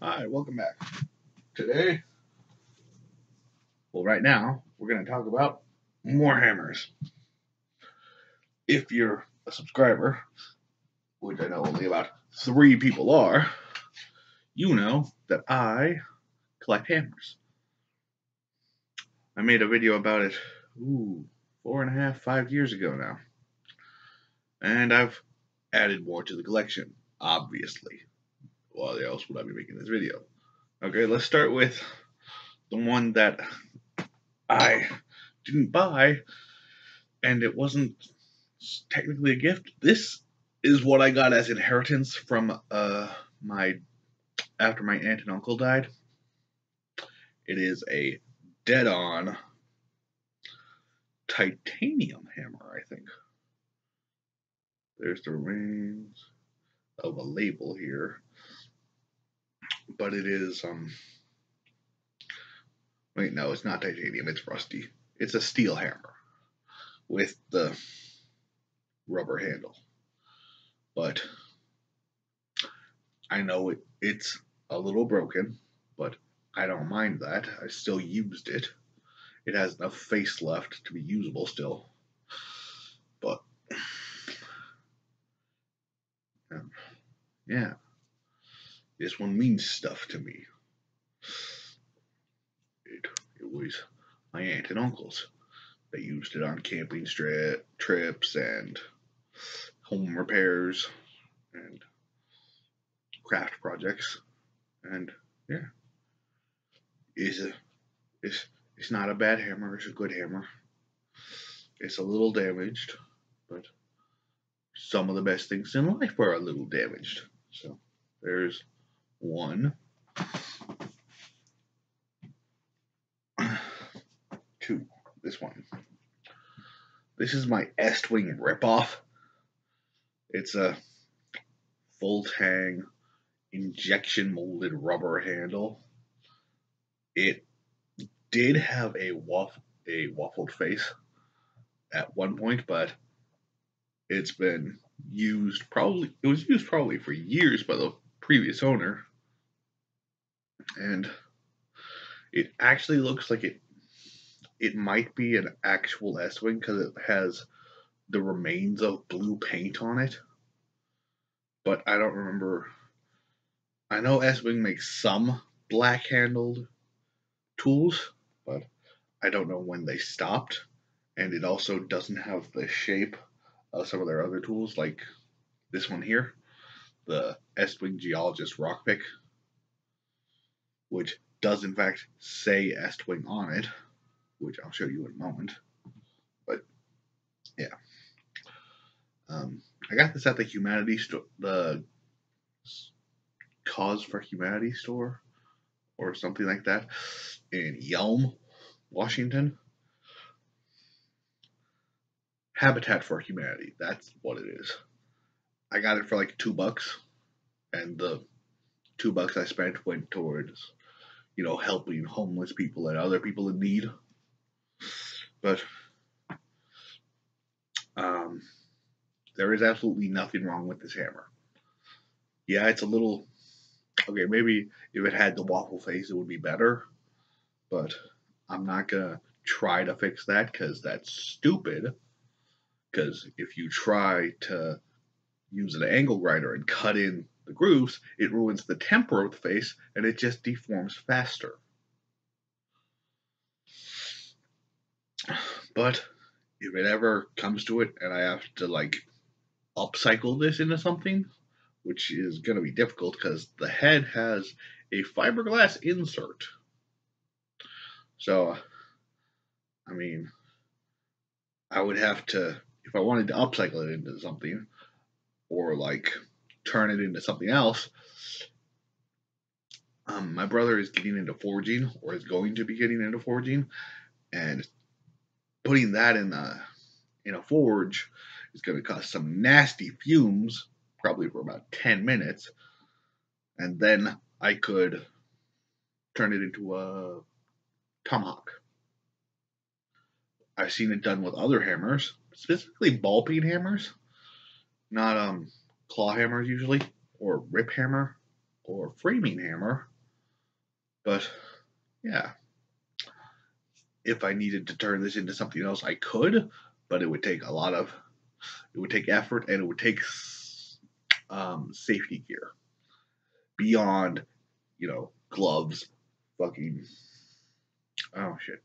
Hi, welcome back. Today, right now, we're going to talk about more hammers. If you're a subscriber, which I know only about 3 people are, you know that I collect hammers. I made a video about it, 4.5, 5 years ago now. And I've added more to the collection, obviously. Why else would I be making this video? Okay, let's start with the one that I didn't buy, and it wasn't technically a gift. This is what I got as inheritance from my after my aunt and uncle died. It is a dead-on titanium hammer, I think. There's the remains of a label here, but it is wait, no, it's not titanium. It's rusty. It's a steel hammer with the rubber handle, but I know it's a little broken, but I don't mind that. I still used it. It has enough face left to be usable still. But yeah, this one means stuff to me. It was my aunt and uncle's. They used it on camping trips and home repairs and craft projects. And yeah, it's a it's not a bad hammer. It's a good hammer. It's a little damaged, but some of the best things in life are a little damaged. So there's one. Two. This one. This is my Estwing ripoff. It's a full tang injection molded rubber handle. It did have a waffled face at one point, but it's been used probably it was used probably for years by the previous owner, and it actually looks like it might be an actual Estwing because it has the remains of blue paint on it, but I don't remember. I know Estwing makes some black handled tools, but I don't know when they stopped. And it also doesn't have the shape of some of their other tools, like this one here, the Estwing Geologist Rock Pick, which does in fact say Estwing on it, which I'll show you in a moment. But yeah, I got this at the Humanity store, the Cause for Humanity store, or something like that, in Yelm, Washington. Habitat for Humanity. That's what it is. I got it for like $2, and the $2 I spent went towards, helping homeless people and other people in need. But there is absolutely nothing wrong with this hammer. Yeah, it's a little okay. Maybe if it had the waffle face, it would be better. But I'm not gonna try to fix that because that's stupid. Because if you try to use an angle grinder and cut in the grooves, it ruins the temper of the face and it just deforms faster. But if it ever comes to it and I have to upcycle this into something, which is going to be difficult because the head has a fiberglass insert. So, I mean, I would have to, if I wanted to upcycle it into something or turn it into something else. My brother is getting into forging, or is going to be getting into forging, and putting that in a forge is going to cause some nasty fumes, probably for about 10 minutes, and then I could turn it into a tomahawk. I've seen it done with other hammers, specifically ball peen hammers, not claw hammers usually, or rip hammer, or framing hammer. But yeah, if I needed to turn this into something else, I could, but it would take effort, and it would take safety gear beyond, gloves, fucking, oh shit,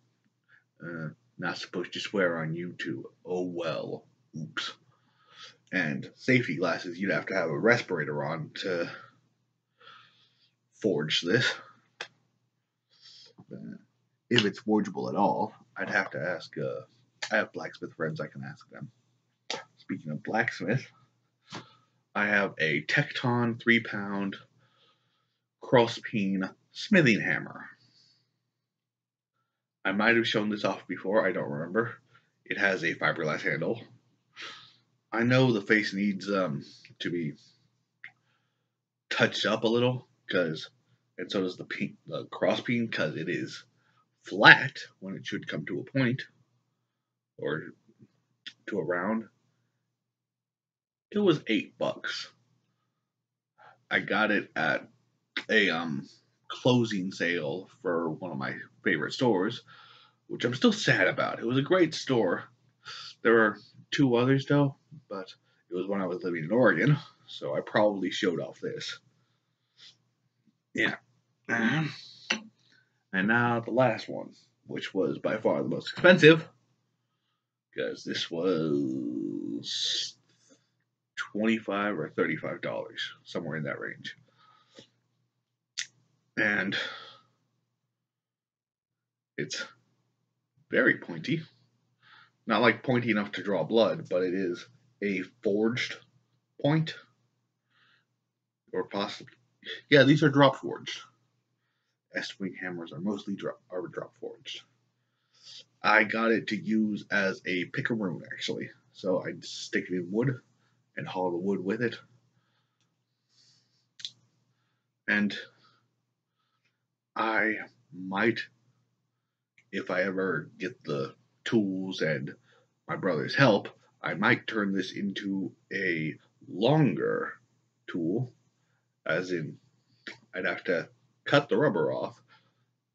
not supposed to swear on YouTube. Oh well, oops. And safety glasses, you'd have to have a respirator on to forge this. If it's forgeable at all, I'd have to ask. I have blacksmith friends, I can ask them. Speaking of blacksmith, I have a Tecton 3-pound cross-peen smithing hammer. I might have shown this off before, I don't remember. It has a fiberglass handle. I know the face needs to be touched up a little, and so does the cross-peen, because it is flat when it should come to a point or to a round. It was $8. I got it at a closing sale for one of my favorite stores, which I'm still sad about. It was a great store. There were 2 others though, but it was when I was living in Oregon, so I probably showed off this. Yeah. And now the last one, which was by far the most expensive, because this was $25 or $35, somewhere in that range. And it's very pointy. Not like pointy enough to draw blood, but it is a forged point. Or possibly, yeah, these are drop forged. S-wing hammers are mostly drop forged. I got it to use as a pickaroon, actually. So I'd stick it in wood and haul the wood with it. And I might, if I ever get the tools and my brother's help, I might turn this into a longer tool, as in I'd have to cut the rubber off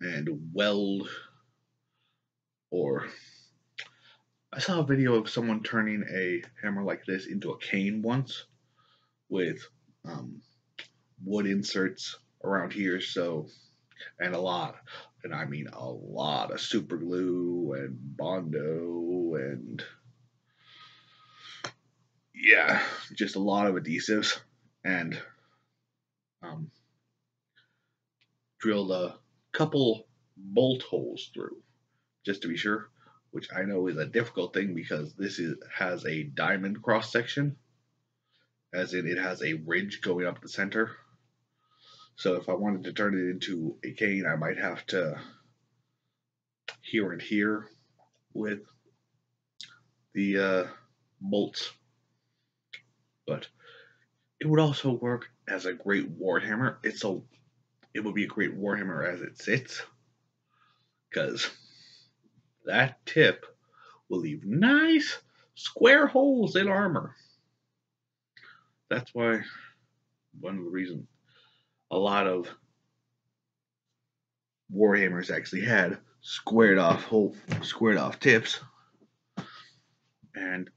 and weld, or I saw a video of someone turning a hammer like this into a cane once with wood inserts around here, and I mean a lot of super glue and Bondo and yeah, just a lot of adhesives, and drilled a couple bolt holes through just to be sure, which I know is a difficult thing because has a diamond cross section, as in it has a ridge going up the center. So if I wanted to turn it into a cane, I might have to here and here with the bolts. But it would also work as a great warhammer. It would be a great warhammer as it sits, because that tip will leave nice square holes in armor. That's why one of the reasons a lot of warhammers actually had squared off tips, and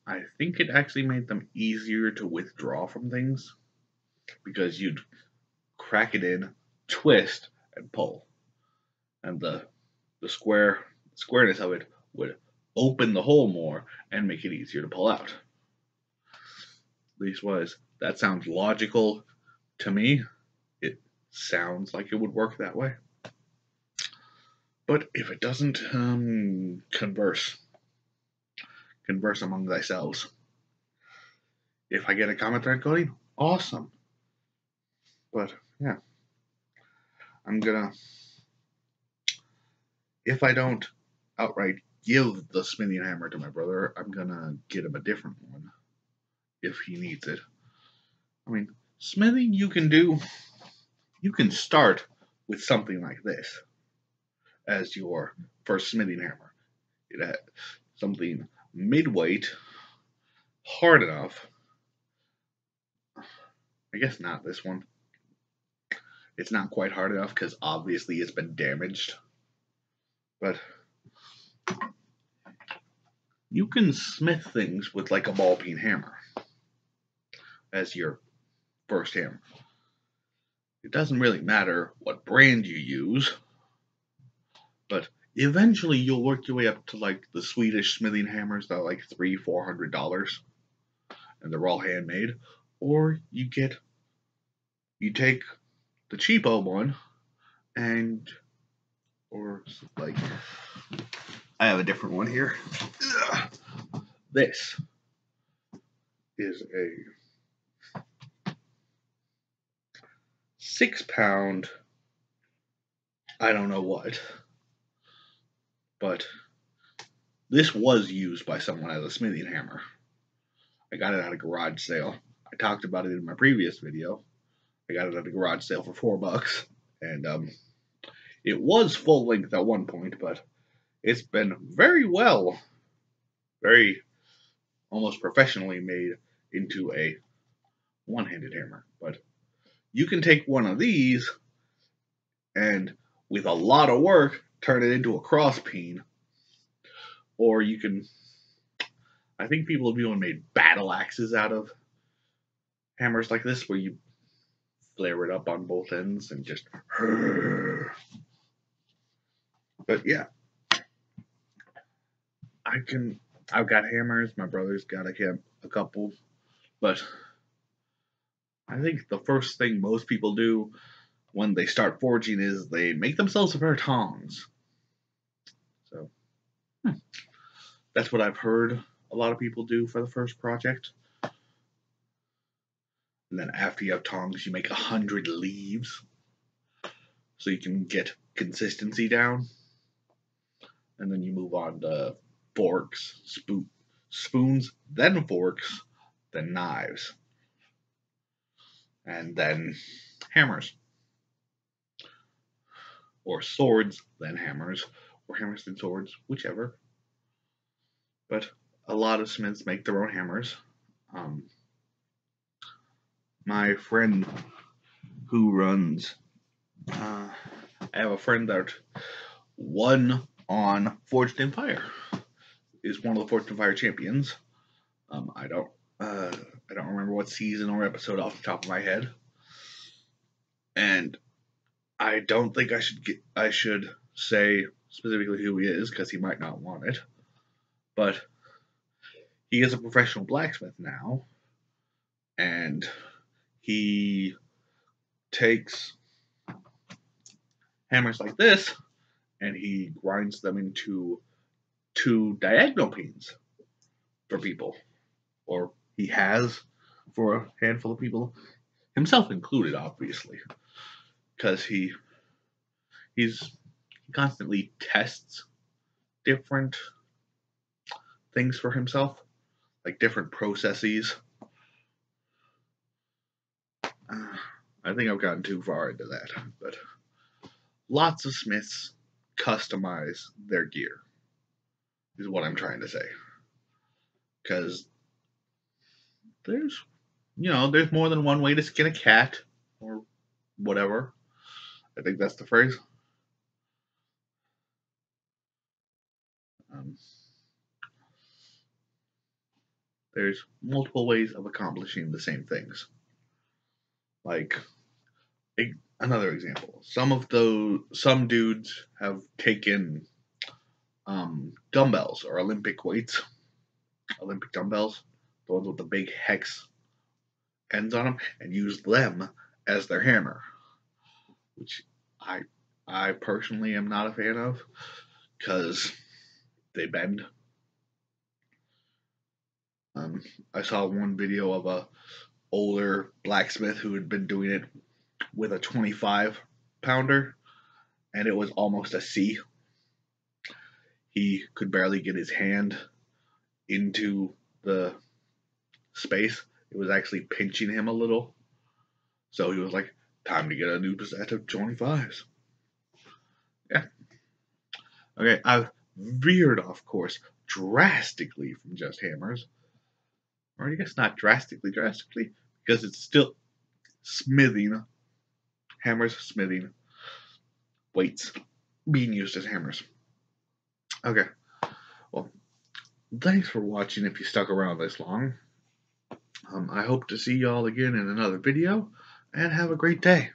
I think it actually made them easier to withdraw from things, because you'd crack it in, twist, and pull, and the squareness of it would open the hole more and make it easier to pull out. Leastwise, that sounds logical to me. It sounds like it would work that way. But if it doesn't, converse among thyselves. If I get a common thread coating, awesome. But yeah, I'm gonna, if I don't outright give the smithing hammer to my brother, I'm gonna get him a different one if he needs it. I mean, smithing you can start with something like this as your first smithing hammer. It had something mid-weight, hard enough, I guess not this one. It's not quite hard enough because obviously it's been damaged. But you can smith things with like a ball peen hammer as your first hammer. It doesn't really matter what brand you use, but eventually you'll work your way up to like the Swedish smithing hammers that are like $300-400, and they're all handmade. Or you take the cheapo one, and or like I have a different one here. This is a 6-pound, I don't know what, but this was used by someone as a smithing hammer. I got it at a garage sale. I talked about it in my previous video. I got it at a garage sale for $4, and it was full length at one point, but it's been very almost professionally made into a one-handed hammer. But you can take one of these and with a lot of work turn it into a cross peen, or you can, I think people have even made battle axes out of hammers like this where you flare it up on both ends and just but yeah, I've got hammers, my brother's got a couple, but I think the first thing most people do when they start forging is they make themselves a pair of tongs. So that's what I've heard a lot of people do for the first project. And then after you have tongs, you make 100 leaves so you can get consistency down. And then you move on to forks, spoons, then forks, then knives, and then hammers. Or swords, then hammers, or hammers then swords, whichever. But a lot of smiths make their own hammers. My friend who runs, I have a friend that won on Forged in Fire, is one of the Forged in Fire champions. I don't remember what season or episode off the top of my head, and I don't think I should say specifically who he is because he might not want it, but he is a professional blacksmith now, and he takes hammers like this and he grinds them into 2 diagonal peens for people, or he has for a handful of people, himself included, obviously, because he constantly tests different things for himself, like different processes. I think I've gotten too far into that, but lots of smiths customize their gear, is what I'm trying to say. Because there's more than one way to skin a cat, or whatever. I think that's the phrase. There's multiple ways of accomplishing the same things. Like, another example, some dudes have taken dumbbells or Olympic weights, Olympic dumbbells, the ones with the big hex ends on them, and use them as their hammer, which I personally am not a fan of because they bend. I saw one video of a older blacksmith who had been doing it with a 25-pounder, and it was almost a C. He could barely get his hand into the space. It was actually pinching him a little. So he was like, time to get a new set of 25s. Yeah. Okay, I've veered off course drastically from just hammers. Or I guess not drastically, because it's still smithing, hammers, smithing, weights being used as hammers. Okay, well, thanks for watching if you stuck around this long. I hope to see y'all again in another video, and have a great day.